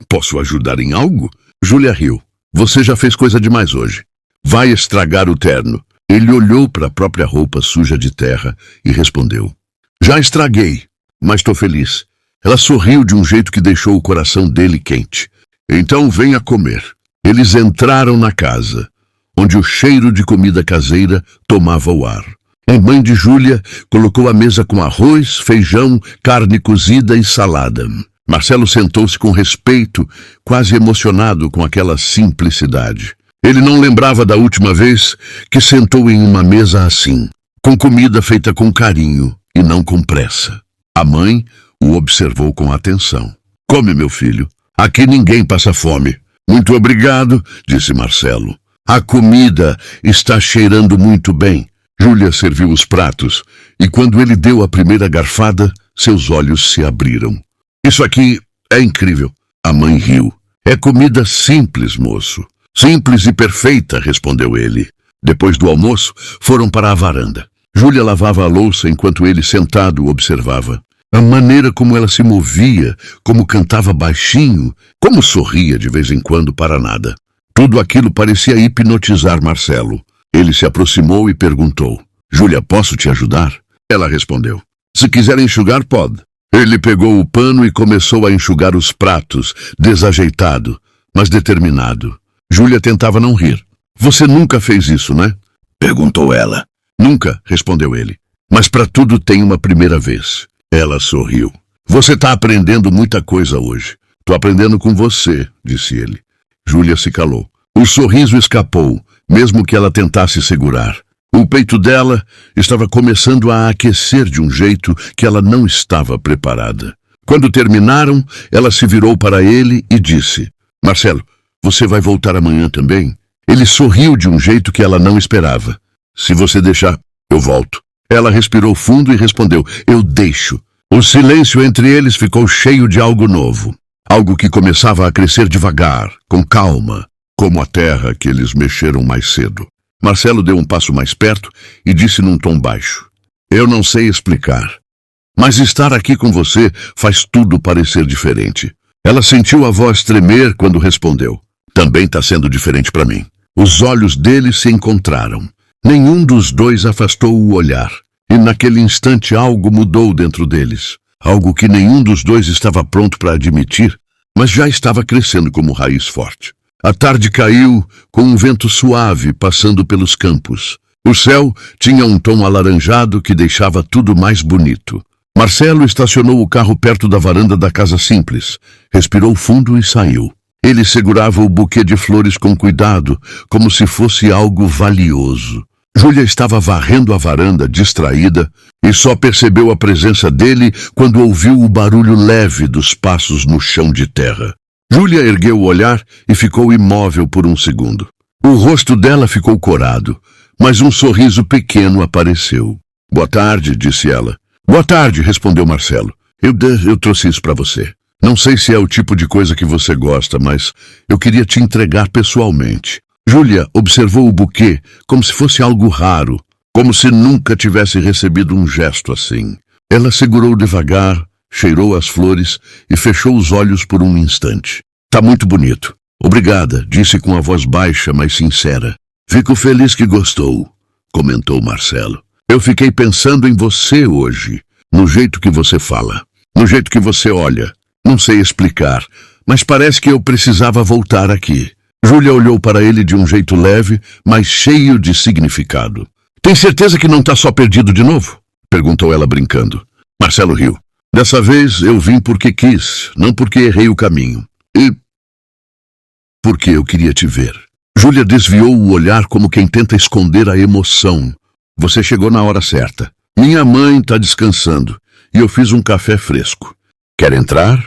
Posso ajudar em algo? Júlia riu. Você já fez coisa demais hoje. Vai estragar o terno. Ele olhou para a própria roupa suja de terra e respondeu. Já estraguei, mas estou feliz. Ela sorriu de um jeito que deixou o coração dele quente. Então venha comer. Eles entraram na casa, onde o cheiro de comida caseira tomava o ar. A mãe de Júlia colocou a mesa com arroz, feijão, carne cozida e salada. Marcelo sentou-se com respeito, quase emocionado com aquela simplicidade. Ele não lembrava da última vez que sentou em uma mesa assim, com comida feita com carinho e não com pressa. A mãe o observou com atenção. Come, meu filho. Aqui ninguém passa fome. Muito obrigado, disse Marcelo. A comida está cheirando muito bem. Júlia serviu os pratos e quando ele deu a primeira garfada, seus olhos se abriram. Isso aqui é incrível. A mãe riu. É comida simples, moço. Simples e perfeita, respondeu ele. Depois do almoço, foram para a varanda. Júlia lavava a louça enquanto ele sentado observava. A maneira como ela se movia, como cantava baixinho, como sorria de vez em quando para nada. Tudo aquilo parecia hipnotizar Marcelo. Ele se aproximou e perguntou. Júlia, posso te ajudar? Ela respondeu. Se quiser enxugar, pode. Ele pegou o pano e começou a enxugar os pratos, desajeitado, mas determinado. Júlia tentava não rir. Você nunca fez isso, né? Perguntou ela. Nunca, respondeu ele. Mas para tudo tem uma primeira vez. Ela sorriu. Você está aprendendo muita coisa hoje. Estou aprendendo com você, disse ele. Júlia se calou. O sorriso escapou, mesmo que ela tentasse segurar. O peito dela estava começando a aquecer de um jeito que ela não estava preparada. Quando terminaram, ela se virou para ele e disse, Marcelo, você vai voltar amanhã também? Ele sorriu de um jeito que ela não esperava. Se você deixar, eu volto. Ela respirou fundo e respondeu, eu deixo. O silêncio entre eles ficou cheio de algo novo. Algo que começava a crescer devagar, com calma, como a terra que eles mexeram mais cedo. Marcelo deu um passo mais perto e disse num tom baixo, eu não sei explicar, mas estar aqui com você faz tudo parecer diferente. Ela sentiu a voz tremer quando respondeu, também está sendo diferente para mim. Os olhos deles se encontraram. Nenhum dos dois afastou o olhar, e naquele instante algo mudou dentro deles. Algo que nenhum dos dois estava pronto para admitir, mas já estava crescendo como raiz forte. A tarde caiu com um vento suave passando pelos campos. O céu tinha um tom alaranjado que deixava tudo mais bonito. Marcelo estacionou o carro perto da varanda da casa simples, respirou fundo e saiu. Ele segurava o buquê de flores com cuidado, como se fosse algo valioso. Júlia estava varrendo a varanda, distraída, e só percebeu a presença dele quando ouviu o barulho leve dos passos no chão de terra. Júlia ergueu o olhar e ficou imóvel por um segundo. O rosto dela ficou corado, mas um sorriso pequeno apareceu. Boa tarde, disse ela. Boa tarde, respondeu Marcelo. Eu trouxe isso para você. Não sei se é o tipo de coisa que você gosta, mas eu queria te entregar pessoalmente. Júlia observou o buquê como se fosse algo raro, como se nunca tivesse recebido um gesto assim. Ela segurou devagar, cheirou as flores e fechou os olhos por um instante. Tá muito bonito. Obrigada, disse com a voz baixa, mas sincera. Fico feliz que gostou, comentou Marcelo. Eu fiquei pensando em você hoje, no jeito que você fala, no jeito que você olha. Não sei explicar, mas parece que eu precisava voltar aqui. Júlia olhou para ele de um jeito leve, mas cheio de significado. Tem certeza que não está só perdido de novo? Perguntou ela brincando. Marcelo riu. Dessa vez eu vim porque quis, não porque errei o caminho. E porque eu queria te ver. Júlia desviou o olhar como quem tenta esconder a emoção. Você chegou na hora certa. Minha mãe está descansando e eu fiz um café fresco. Quer entrar?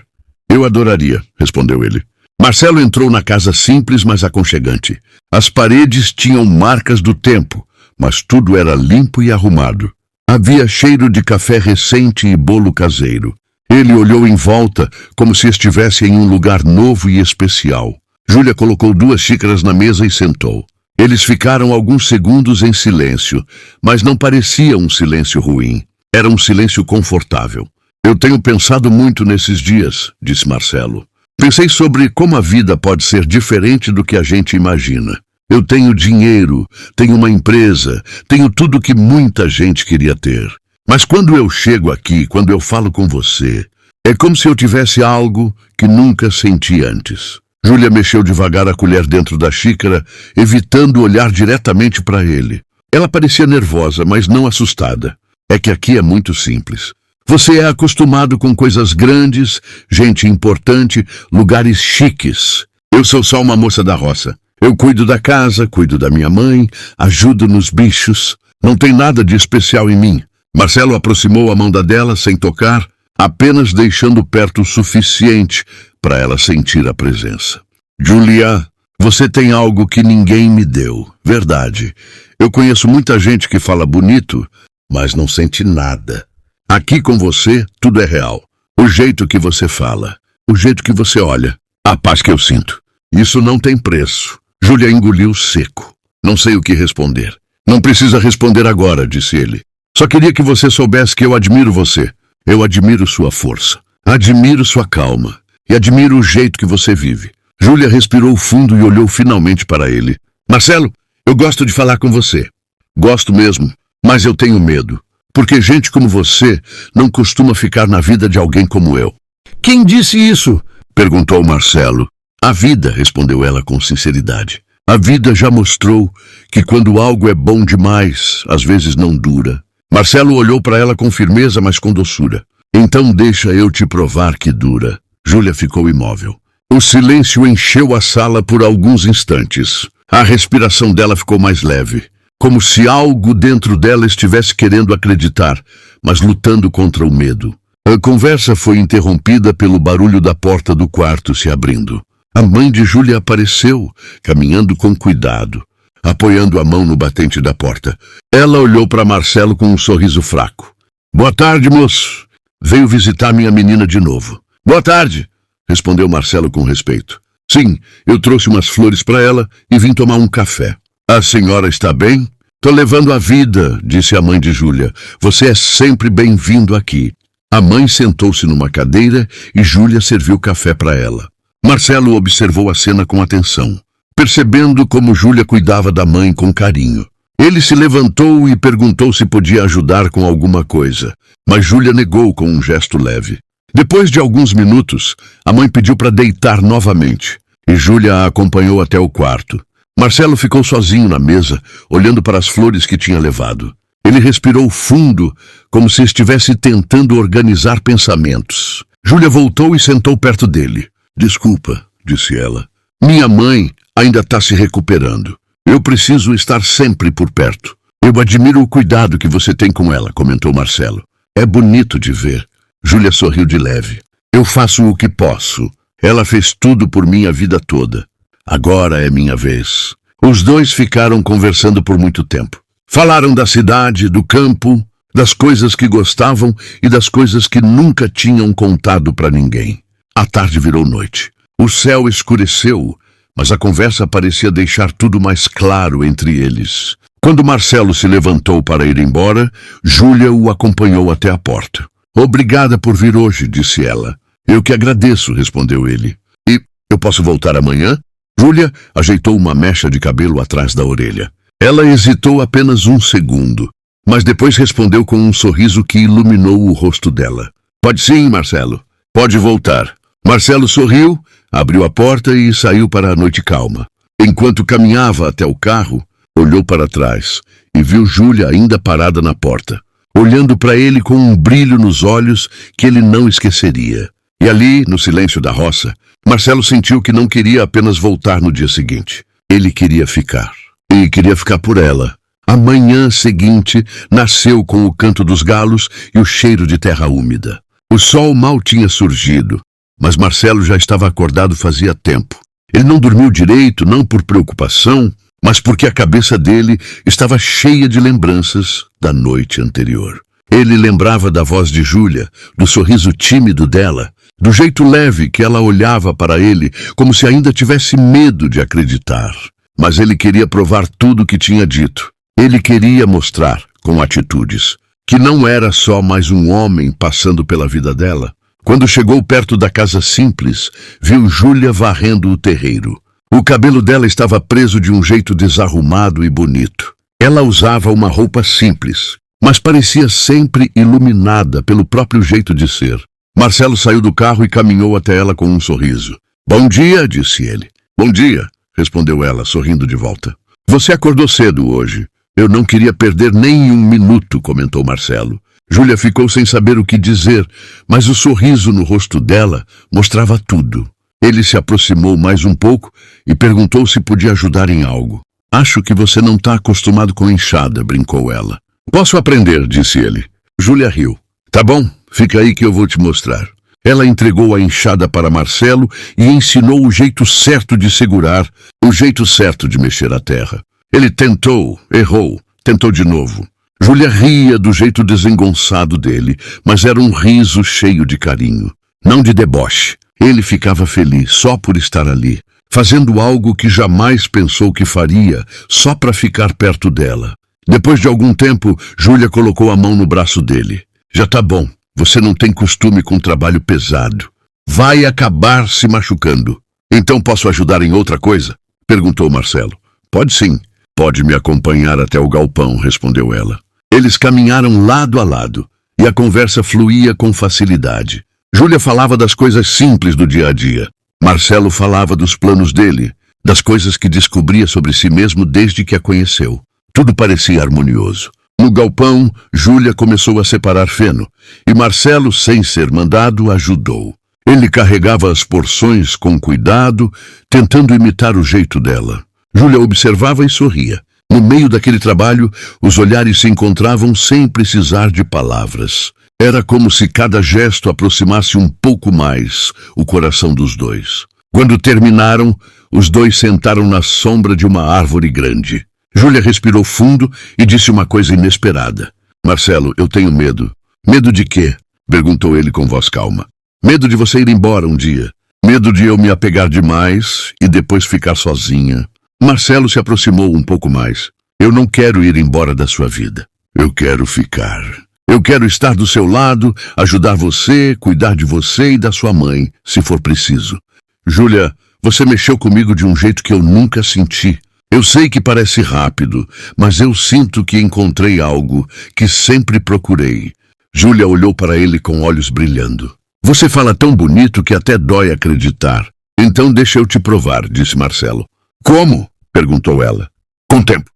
Eu adoraria, respondeu ele. Marcelo entrou na casa simples, mas aconchegante. As paredes tinham marcas do tempo, mas tudo era limpo e arrumado. Havia cheiro de café recente e bolo caseiro. Ele olhou em volta, como se estivesse em um lugar novo e especial. Júlia colocou 2 xícaras na mesa e sentou. Eles ficaram alguns segundos em silêncio, mas não parecia um silêncio ruim. Era um silêncio confortável. Eu tenho pensado muito nesses dias, disse Marcelo. Pensei sobre como a vida pode ser diferente do que a gente imagina. Eu tenho dinheiro, tenho uma empresa, tenho tudo que muita gente queria ter. Mas quando eu chego aqui, quando eu falo com você, é como se eu tivesse algo que nunca senti antes. Júlia mexeu devagar a colher dentro da xícara, evitando olhar diretamente para ele. Ela parecia nervosa, mas não assustada. É que aqui é muito simples. Você é acostumado com coisas grandes, gente importante, lugares chiques. Eu sou só uma moça da roça. Eu cuido da casa, cuido da minha mãe, ajudo nos bichos. Não tem nada de especial em mim. Marcelo aproximou a mão da dela sem tocar, apenas deixando perto o suficiente para ela sentir a presença. Julia, você tem algo que ninguém me deu. Verdade. Eu conheço muita gente que fala bonito, mas não sente nada. Aqui com você, tudo é real. O jeito que você fala, o jeito que você olha, a paz que eu sinto. Isso não tem preço. Júlia engoliu seco. Não sei o que responder. Não precisa responder agora, disse ele. Só queria que você soubesse que eu admiro você. Eu admiro sua força. Admiro sua calma. E admiro o jeito que você vive. Júlia respirou fundo e olhou finalmente para ele. Marcelo, eu gosto de falar com você. Gosto mesmo, mas eu tenho medo. Porque gente como você não costuma ficar na vida de alguém como eu. Quem disse isso? Perguntou Marcelo. A vida, respondeu ela com sinceridade. A vida já mostrou que quando algo é bom demais, às vezes não dura. Marcelo olhou para ela com firmeza, mas com doçura. Então deixa eu te provar que dura. Júlia ficou imóvel. O silêncio encheu a sala por alguns instantes. A respiração dela ficou mais leve, como se algo dentro dela estivesse querendo acreditar, mas lutando contra o medo. A conversa foi interrompida pelo barulho da porta do quarto se abrindo. A mãe de Júlia apareceu, caminhando com cuidado, apoiando a mão no batente da porta. Ela olhou para Marcelo com um sorriso fraco. Boa tarde, moço. Veio visitar minha menina de novo. Boa tarde, respondeu Marcelo com respeito. Sim, eu trouxe umas flores para ela e vim tomar um café. A senhora está bem? Tô levando a vida, disse a mãe de Júlia. Você é sempre bem-vindo aqui. A mãe sentou-se numa cadeira e Júlia serviu café para ela. Marcelo observou a cena com atenção, percebendo como Júlia cuidava da mãe com carinho. Ele se levantou e perguntou se podia ajudar com alguma coisa, mas Júlia negou com um gesto leve. Depois de alguns minutos, a mãe pediu para deitar novamente, e Júlia a acompanhou até o quarto. Marcelo ficou sozinho na mesa, olhando para as flores que tinha levado. Ele respirou fundo, como se estivesse tentando organizar pensamentos. Júlia voltou e sentou perto dele. Desculpa, disse ela. Minha mãe ainda está se recuperando. Eu preciso estar sempre por perto. Eu admiro o cuidado que você tem com ela, comentou Marcelo. É bonito de ver. Júlia sorriu de leve. Eu faço o que posso. Ela fez tudo por mim a vida toda. Agora é minha vez. Os dois ficaram conversando por muito tempo. Falaram da cidade, do campo, das coisas que gostavam e das coisas que nunca tinham contado para ninguém. A tarde virou noite. O céu escureceu, mas a conversa parecia deixar tudo mais claro entre eles. Quando Marcelo se levantou para ir embora, Júlia o acompanhou até a porta. Obrigada por vir hoje, disse ela. Eu que agradeço, respondeu ele. E eu posso voltar amanhã? Júlia ajeitou uma mecha de cabelo atrás da orelha. Ela hesitou apenas um segundo, mas depois respondeu com um sorriso que iluminou o rosto dela. Pode sim, Marcelo. Pode voltar. Marcelo sorriu, abriu a porta e saiu para a noite calma. Enquanto caminhava até o carro, olhou para trás e viu Júlia ainda parada na porta, olhando para ele com um brilho nos olhos que ele não esqueceria. E ali, no silêncio da roça, Marcelo sentiu que não queria apenas voltar no dia seguinte. Ele queria ficar. E queria ficar por ela. A manhã seguinte nasceu com o canto dos galos e o cheiro de terra úmida. O sol mal tinha surgido, mas Marcelo já estava acordado fazia tempo. Ele não dormiu direito, não por preocupação, mas porque a cabeça dele estava cheia de lembranças da noite anterior. Ele lembrava da voz de Júlia, do sorriso tímido dela, do jeito leve que ela olhava para ele, como se ainda tivesse medo de acreditar. Mas ele queria provar tudo o que tinha dito. Ele queria mostrar, com atitudes, que não era só mais um homem passando pela vida dela. Quando chegou perto da casa simples, viu Júlia varrendo o terreiro. O cabelo dela estava preso de um jeito desarrumado e bonito. Ela usava uma roupa simples, mas parecia sempre iluminada pelo próprio jeito de ser. Marcelo saiu do carro e caminhou até ela com um sorriso. Bom dia, disse ele. Bom dia, respondeu ela, sorrindo de volta. Você acordou cedo hoje. Eu não queria perder nem um minuto, comentou Marcelo. Júlia ficou sem saber o que dizer, mas o sorriso no rosto dela mostrava tudo. Ele se aproximou mais um pouco e perguntou se podia ajudar em algo. Acho que você não está acostumado com enxada, brincou ela. Posso aprender, disse ele. Júlia riu. Tá bom, fica aí que eu vou te mostrar. Ela entregou a enxada para Marcelo e ensinou o jeito certo de segurar, o jeito certo de mexer a terra. Ele tentou, errou, tentou de novo. Júlia ria do jeito desengonçado dele, mas era um riso cheio de carinho, não de deboche. Ele ficava feliz só por estar ali, fazendo algo que jamais pensou que faria, só para ficar perto dela. Depois de algum tempo, Júlia colocou a mão no braço dele. Já tá bom, você não tem costume com trabalho pesado. Vai acabar se machucando. Então posso ajudar em outra coisa? Perguntou Marcelo. Pode sim. Pode me acompanhar até o galpão, respondeu ela. Eles caminharam lado a lado, e a conversa fluía com facilidade. Júlia falava das coisas simples do dia a dia. Marcelo falava dos planos dele, das coisas que descobria sobre si mesmo desde que a conheceu. Tudo parecia harmonioso. No galpão, Júlia começou a separar feno, e Marcelo, sem ser mandado, ajudou. Ele carregava as porções com cuidado, tentando imitar o jeito dela. Júlia observava e sorria. No meio daquele trabalho, os olhares se encontravam sem precisar de palavras. Era como se cada gesto aproximasse um pouco mais o coração dos dois. Quando terminaram, os dois sentaram na sombra de uma árvore grande. Júlia respirou fundo e disse uma coisa inesperada. Marcelo, eu tenho medo. Medo de quê? Perguntou ele com voz calma. Medo de você ir embora um dia. Medo de eu me apegar demais e depois ficar sozinha. Marcelo se aproximou um pouco mais. Eu não quero ir embora da sua vida. Eu quero ficar. Eu quero estar do seu lado, ajudar você, cuidar de você e da sua mãe, se for preciso. Júlia, você mexeu comigo de um jeito que eu nunca senti. Eu sei que parece rápido, mas eu sinto que encontrei algo que sempre procurei. Júlia olhou para ele com olhos brilhando. Você fala tão bonito que até dói acreditar. Então deixa eu te provar, disse Marcelo. Como? Perguntou ela. Com tempo.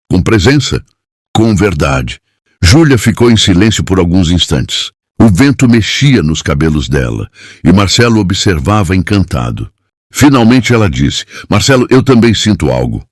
Com presença. Com verdade. Júlia ficou em silêncio por alguns instantes. O vento mexia nos cabelos dela, e Marcelo observava encantado. Finalmente ela disse, Marcelo, eu também sinto algo.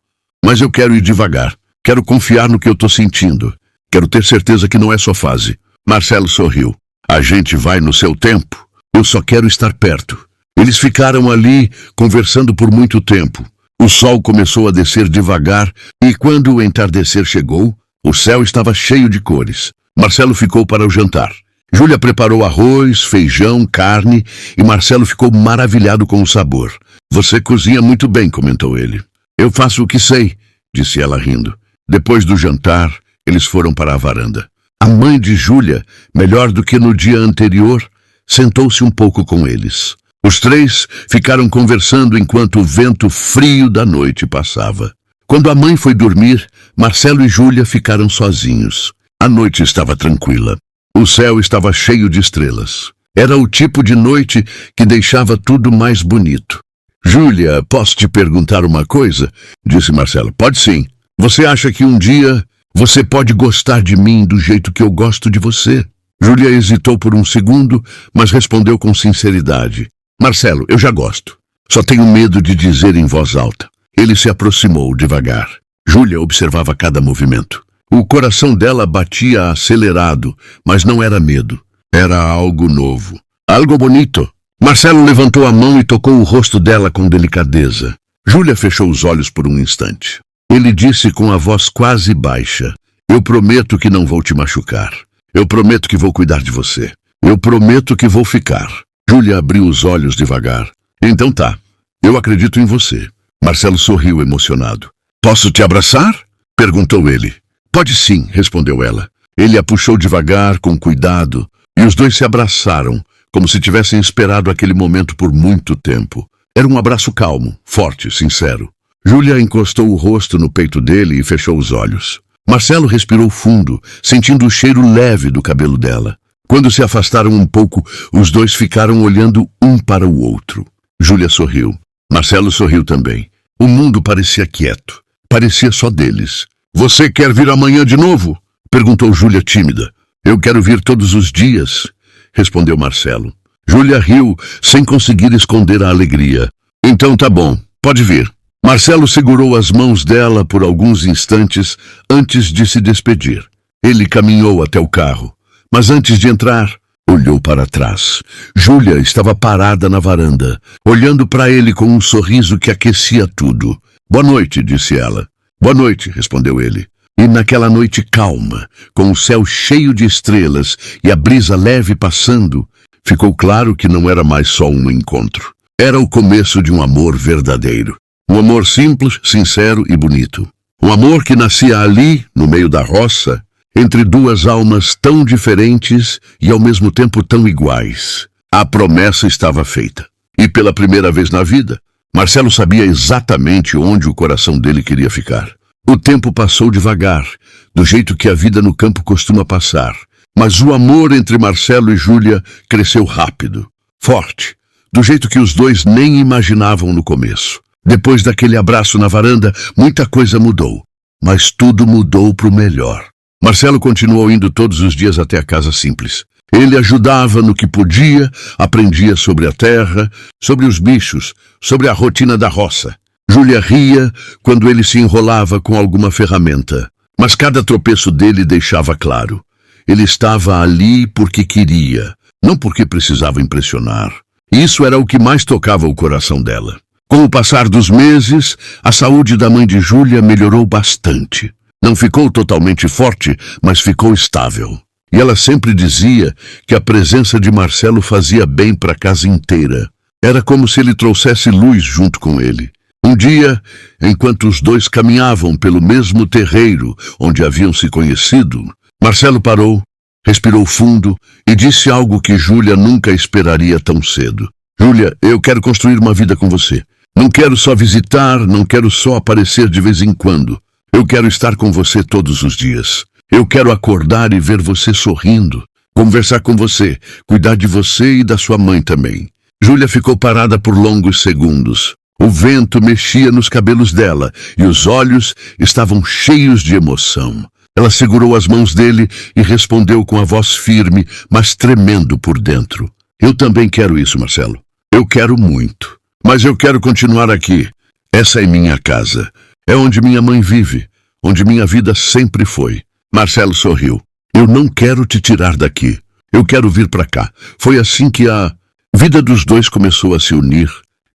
Mas eu quero ir devagar. Quero confiar no que eu estou sentindo. Quero ter certeza que não é só fase. Marcelo sorriu. A gente vai no seu tempo. Eu só quero estar perto. Eles ficaram ali, conversando por muito tempo. O sol começou a descer devagar, e quando o entardecer chegou, o céu estava cheio de cores. Marcelo ficou para o jantar. Júlia preparou arroz, feijão, carne, e Marcelo ficou maravilhado com o sabor. Você cozinha muito bem, comentou ele. Eu faço o que sei, disse ela rindo. Depois do jantar, eles foram para a varanda. A mãe de Júlia, melhor do que no dia anterior, sentou-se um pouco com eles. Os três ficaram conversando enquanto o vento frio da noite passava. Quando a mãe foi dormir, Marcelo e Júlia ficaram sozinhos. A noite estava tranquila. O céu estava cheio de estrelas. Era o tipo de noite que deixava tudo mais bonito. Júlia, posso te perguntar uma coisa? Disse Marcelo. Pode sim. Você acha que um dia você pode gostar de mim do jeito que eu gosto de você? Júlia hesitou por um segundo, mas respondeu com sinceridade. Marcelo, eu já gosto. Só tenho medo de dizer em voz alta. Ele se aproximou devagar. Júlia observava cada movimento. O coração dela batia acelerado, mas não era medo. Era algo novo. Algo bonito. Marcelo levantou a mão e tocou o rosto dela com delicadeza. Júlia fechou os olhos por um instante. Ele disse com a voz quase baixa. Eu prometo que não vou te machucar. Eu prometo que vou cuidar de você. Eu prometo que vou ficar. Júlia abriu os olhos devagar. Então tá. Eu acredito em você. Marcelo sorriu emocionado. Posso te abraçar? Perguntou ele. Pode sim, respondeu ela. Ele a puxou devagar, com cuidado, e os dois se abraçaram, como se tivessem esperado aquele momento por muito tempo. Era um abraço calmo, forte, sincero. Júlia encostou o rosto no peito dele e fechou os olhos. Marcelo respirou fundo, sentindo o cheiro leve do cabelo dela. Quando se afastaram um pouco, os dois ficaram olhando um para o outro. Júlia sorriu. Marcelo sorriu também. O mundo parecia quieto. Parecia só deles. Você quer vir amanhã de novo? Perguntou Júlia tímida. Eu quero vir todos os dias, respondeu Marcelo. Júlia riu, sem conseguir esconder a alegria. Então tá bom, pode vir. Marcelo segurou as mãos dela por alguns instantes antes de se despedir. Ele caminhou até o carro. Mas antes de entrar, olhou para trás. Júlia estava parada na varanda, olhando para ele com um sorriso que aquecia tudo. Boa noite, disse ela. Boa noite, respondeu ele. E naquela noite calma, com o céu cheio de estrelas e a brisa leve passando, ficou claro que não era mais só um encontro. Era o começo de um amor verdadeiro. Um amor simples, sincero e bonito. Um amor que nascia ali, no meio da roça, entre duas almas tão diferentes e ao mesmo tempo tão iguais. A promessa estava feita. E pela primeira vez na vida, Marcelo sabia exatamente onde o coração dele queria ficar. O tempo passou devagar, do jeito que a vida no campo costuma passar. Mas o amor entre Marcelo e Júlia cresceu rápido, forte, do jeito que os dois nem imaginavam no começo. Depois daquele abraço na varanda, muita coisa mudou. Mas tudo mudou para o melhor. Marcelo continuou indo todos os dias até a casa simples. Ele ajudava no que podia, aprendia sobre a terra, sobre os bichos, sobre a rotina da roça. Júlia ria quando ele se enrolava com alguma ferramenta, mas cada tropeço dele deixava claro. Ele estava ali porque queria, não porque precisava impressionar. Isso era o que mais tocava o coração dela. Com o passar dos meses, a saúde da mãe de Júlia melhorou bastante. Não ficou totalmente forte, mas ficou estável. E ela sempre dizia que a presença de Marcelo fazia bem para a casa inteira. Era como se ele trouxesse luz junto com ele. Um dia, enquanto os dois caminhavam pelo mesmo terreiro onde haviam se conhecido, Marcelo parou, respirou fundo e disse algo que Júlia nunca esperaria tão cedo. Júlia, eu quero construir uma vida com você. Não quero só visitar, não quero só aparecer de vez em quando. Eu quero estar com você todos os dias. Eu quero acordar e ver você sorrindo, conversar com você, cuidar de você e da sua mãe também. Júlia ficou parada por longos segundos. O vento mexia nos cabelos dela e os olhos estavam cheios de emoção. Ela segurou as mãos dele e respondeu com a voz firme, mas tremendo por dentro. Eu também quero isso, Marcelo. Eu quero muito. Mas eu quero continuar aqui. Essa é minha casa. É onde minha mãe vive, onde minha vida sempre foi. Marcelo sorriu. Eu não quero te tirar daqui. Eu quero vir para cá. Foi assim que a vida dos dois começou a se unir,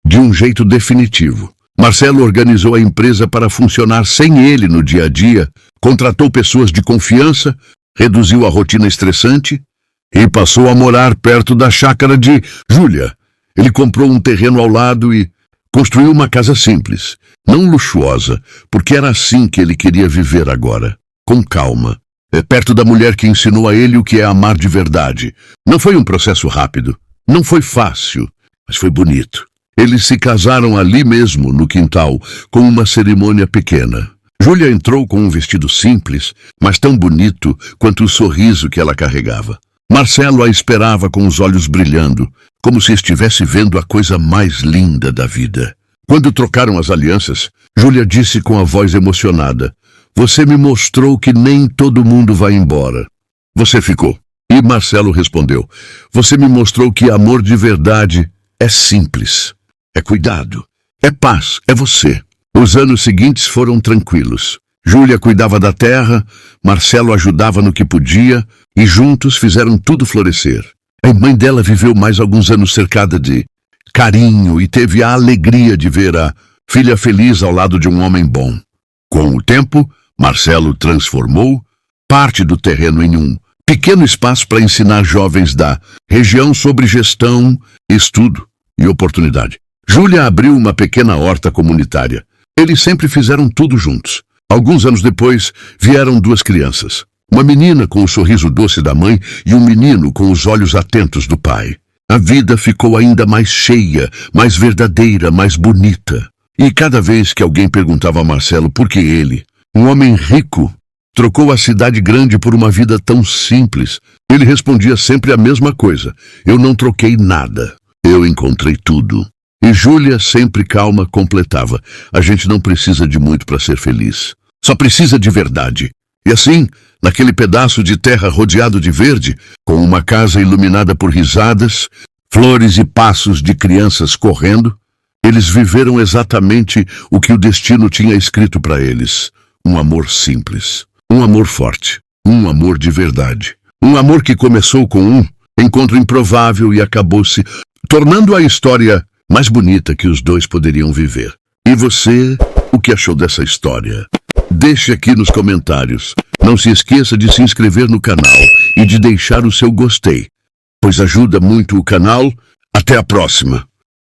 de um jeito definitivo. Marcelo organizou a empresa para funcionar sem ele no dia a dia, contratou pessoas de confiança, reduziu a rotina estressante e passou a morar perto da chácara de Júlia. Ele comprou um terreno ao lado e construiu uma casa simples, não luxuosa, porque era assim que ele queria viver agora, com calma, perto da mulher que ensinou a ele o que é amar de verdade. Não foi um processo rápido, não foi fácil. mas foi bonito. Eles se casaram ali mesmo, no quintal, com uma cerimônia pequena. Júlia entrou com um vestido simples, mas tão bonito quanto o sorriso que ela carregava. Marcelo a esperava com os olhos brilhando, como se estivesse vendo a coisa mais linda da vida. Quando trocaram as alianças, Júlia disse com a voz emocionada: "Você me mostrou que nem todo mundo vai embora. Você ficou." E Marcelo respondeu: "Você me mostrou que amor de verdade é simples, é cuidado, é paz, é você." Os anos seguintes foram tranquilos. Júlia cuidava da terra, Marcelo ajudava no que podia e juntos fizeram tudo florescer. A mãe dela viveu mais alguns anos cercada de carinho e teve a alegria de ver a filha feliz ao lado de um homem bom. Com o tempo, Marcelo transformou parte do terreno em um pequeno espaço para ensinar jovens da região sobre gestão, estudo e oportunidade. Júlia abriu uma pequena horta comunitária. Eles sempre fizeram tudo juntos. Alguns anos depois, vieram duas crianças. Uma menina com o sorriso doce da mãe e um menino com os olhos atentos do pai. A vida ficou ainda mais cheia, mais verdadeira, mais bonita. E cada vez que alguém perguntava a Marcelo por que ele, um homem rico, trocou a cidade grande por uma vida tão simples, ele respondia sempre a mesma coisa: "Eu não troquei nada. Eu encontrei tudo." E Júlia, sempre calma, completava: "A gente não precisa de muito para ser feliz. Só precisa de verdade." E assim, naquele pedaço de terra rodeado de verde, com uma casa iluminada por risadas, flores e passos de crianças correndo, eles viveram exatamente o que o destino tinha escrito para eles: um amor simples, um amor forte, um amor de verdade. Um amor que começou com um encontro improvável e acabou se tornando a história mais bonita que os dois poderiam viver. E você, o que achou dessa história? Deixe aqui nos comentários. Não se esqueça de se inscrever no canal e de deixar o seu gostei, pois ajuda muito o canal. Até a próxima!